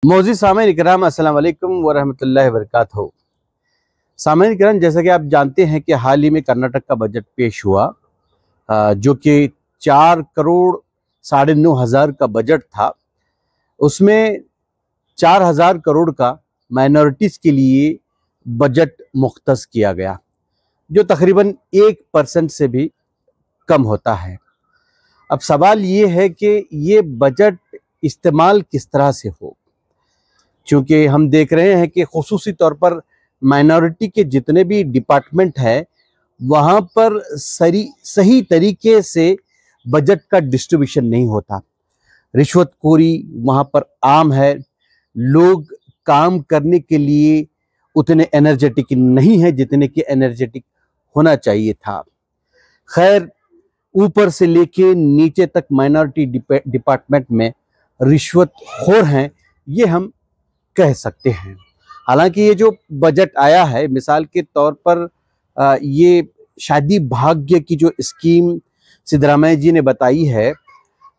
मोअज़्ज़िज़ सामीन इकराम, अस्सलाम वालेकुम वरहमतुल्लाहि वबरकातुहू। सामीन इकराम, जैसा कि आप जानते हैं कि हाल ही में कर्नाटक का बजट पेश हुआ, जो कि 4 करोड़ साढ़े 9 हज़ार का बजट था। उसमें 4,000 करोड़ का माइनॉरिटीज़ के लिए बजट मुख्तस किया गया, जो तकरीबन 1% से भी कम होता है। अब सवाल ये है कि ये बजट इस्तेमाल किस तरह से हो, क्योंकि हम देख रहे हैं कि खुसूसी तौर पर माइनॉरिटी के जितने भी डिपार्टमेंट हैं वहाँ पर सही तरीके से बजट का डिस्ट्रीब्यूशन नहीं होता। रिश्वतखोरी वहाँ पर आम है। लोग काम करने के लिए उतने एनर्जेटिक नहीं है जितने कि एनर्जेटिक होना चाहिए था। खैर, ऊपर से लेके नीचे तक माइनॉरिटी डिपार्टमेंट में रिश्वतखोर हैं, ये हम कह सकते हैं। हालांकि ये जो बजट आया है, मिसाल के तौर पर ये शादी भाग्य की जो स्कीम सिद्धरामैया जी ने बताई है,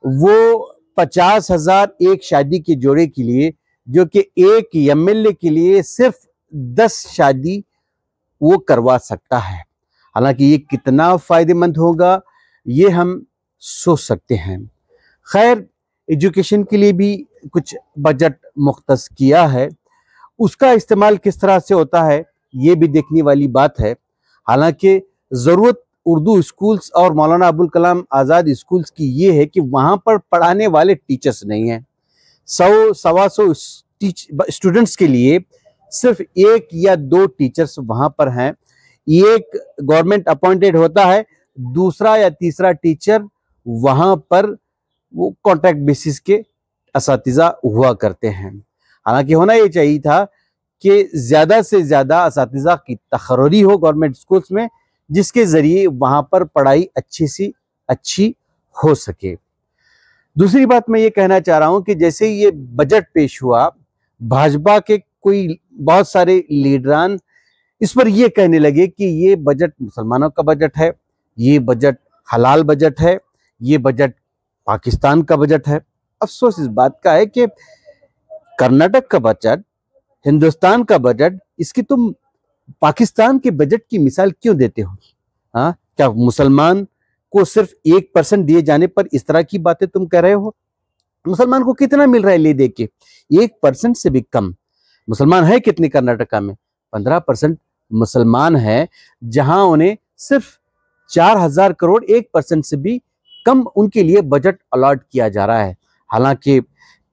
वो 50,000 एक शादी के जोड़े के लिए, जो कि एक एमएलए के लिए सिर्फ 10 शादी वो करवा सकता है। हालांकि ये कितना फायदेमंद होगा ये हम सोच सकते हैं। खैर, एजुकेशन के लिए भी कुछ बजट मुख्तस किया है, उसका इस्तेमाल किस तरह से होता है ये भी देखने वाली बात है। हालांकि ज़रूरत उर्दू स्कूल्स और मौलाना अबुल कलाम आज़ाद स्कूल्स की ये है कि वहाँ पर पढ़ाने वाले टीचर्स नहीं हैं। 100-125 स्टूडेंट्स के लिए सिर्फ 1 या 2 टीचर्स वहाँ पर हैं। एक गवर्नमेंट अपॉइंटेड होता है, दूसरा या तीसरा टीचर वहाँ पर वो कॉन्ट्रैक्ट बेसिस के असातिज़ा हुआ करते हैं। हालांकि होना ये चाहिए था कि ज़्यादा से ज़्यादा असातिज़ा की तकर्री हो गवर्नमेंट स्कूल्स में, जिसके ज़रिए वहाँ पर पढ़ाई अच्छी सी अच्छी हो सके। दूसरी बात मैं ये कहना चाह रहा हूँ कि जैसे ये बजट पेश हुआ, भाजपा के कोई बहुत सारे लीडरान इस पर ये कहने लगे कि ये बजट मुसलमानों का बजट है, ये बजट हलाल बजट है, ये बजट पाकिस्तान का बजट है। अफसोस इस बात का है कि कर्नाटक का बजट, हिंदुस्तान का बजट, इसकी तुम पाकिस्तान के बजट की मिसाल क्यों देते हो? हाँ, क्या मुसलमान को सिर्फ 1% दिए जाने पर इस तरह की बातें तुम कह रहे हो? मुसलमान को कितना मिल रहा है ले दे के? 1% से भी कम। मुसलमान है कितने कर्नाटका में? 15% मुसलमान है, जहां उन्हें सिर्फ 4,000 करोड़ 1% से भी कम उनके लिए बजट अलॉट किया जा रहा है। हालांकि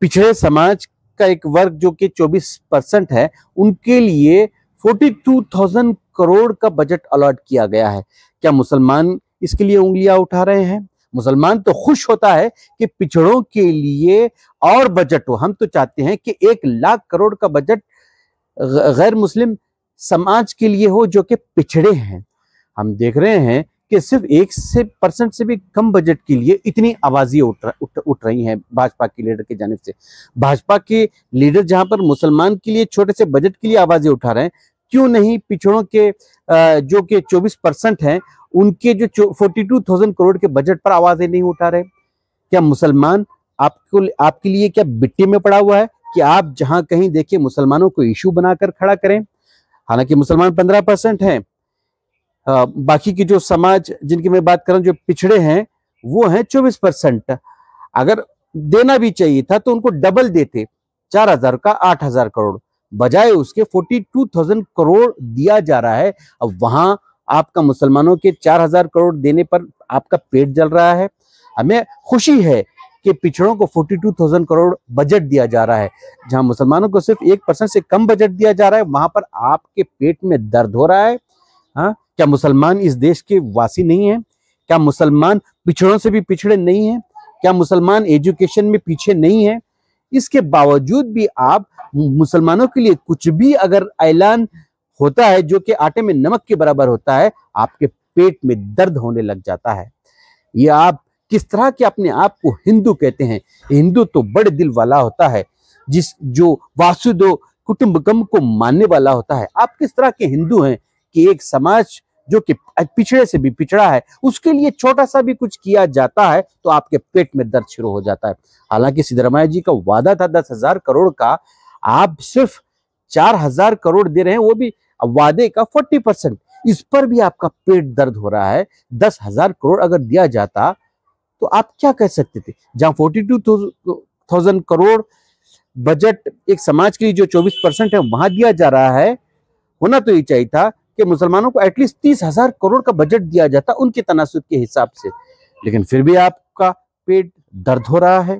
पिछड़े समाज का एक वर्ग जो कि 24% है, उनके लिए 42,000 करोड़ का बजट अलॉट किया गया है। क्या मुसलमान इसके लिए उंगलियां उठा रहे हैं? मुसलमान तो खुश होता है कि पिछड़ों के लिए और बजट हो। हम तो चाहते हैं कि 1,00,000 करोड़ का बजट गैर मुस्लिम समाज के लिए हो जो कि पिछड़े हैं। हम देख रहे हैं कि सिर्फ 1% से भी कम बजट के लिए इतनी आवाज़ें उठ रही हैं भाजपा के लीडर की जानिब से। भाजपा के लीडर जहां पर मुसलमान के लिए छोटे से बजट के लिए आवाज़ें उठा रहे हैं, क्यों नहीं पिछड़ों के जो कि 24% हैं, उनके जो 42,000 करोड़ के बजट पर आवाज़ें नहीं उठा रहे? क्या मुसलमान आपके लिए क्या मिट्टी में पड़ा हुआ है कि आप जहां कहीं देखिए मुसलमानों को इशू बनाकर खड़ा करें? हालांकि मुसलमान 15% हैं, बाकी की जो समाज जिनकी मैं बात कर रहा हूँ जो पिछड़े हैं वो हैं 24%। अगर देना भी चाहिए था तो उनको डबल देते, 4,000 का 8,000 करोड़, बजाय उसके 42,000 करोड़ दिया जा रहा है। अब वहां आपका मुसलमानों के 4,000 करोड़ देने पर आपका पेट जल रहा है। हमें खुशी है कि पिछड़ों को 42,000 करोड़ बजट दिया जा रहा है। जहां मुसलमानों को सिर्फ 1% से कम बजट दिया जा रहा है, वहां पर आपके पेट में दर्द हो रहा है। हाँ, क्या मुसलमान इस देश के वासी नहीं है? क्या मुसलमान पिछड़ों से भी पिछड़े नहीं है? क्या मुसलमान एजुकेशन में पीछे नहीं है? इसके बावजूद भी आप मुसलमानों के लिए कुछ भी अगर ऐलान होता है जो कि आटे में नमक के बराबर होता है, आपके पेट में दर्द होने लग जाता है। ये आप किस तरह के अपने आप को हिंदू कहते हैं? हिंदू तो बड़े दिल वाला होता है, जो वासुदेव कुटुंबकम को मानने वाला होता है। आप किस तरह के हिंदू हैं कि एक समाज जो कि पिछड़े से भी पिछड़ा है, उसके लिए छोटा सा भी कुछ किया जाता है तो आपके पेट में दर्द शुरू हो जाता है। हालांकि सिद्धरामैया जी का वादा था 10,000 करोड़ का, आप सिर्फ 4,000 करोड़ दे रहे हैं, वो भी वादे का 40%। इस पर भी आपका पेट दर्द हो रहा है। 10,000 करोड़ अगर दिया जाता तो आप क्या कह सकते थे? जहां 42,000 करोड़ बजट एक समाज के लिए जो 24% है वहां दिया जा रहा है, होना तो ये चाहिए था कि मुसलमानों को एटलीस्ट 30,000 करोड़ का बजट दिया जाता उनके तनासुब के हिसाब से। लेकिन फिर भी आपका पेट दर्द हो रहा है।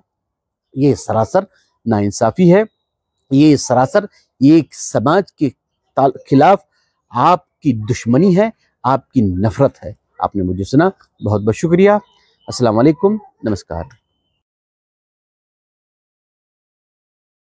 ये सरासर नाइंसाफी है, ये सरासर एक समाज के खिलाफ आपकी दुश्मनी है, आपकी नफरत है। आपने मुझे सुना, बहुत बहुत शुक्रिया। अस्सलाम वालेकुम, नमस्कार।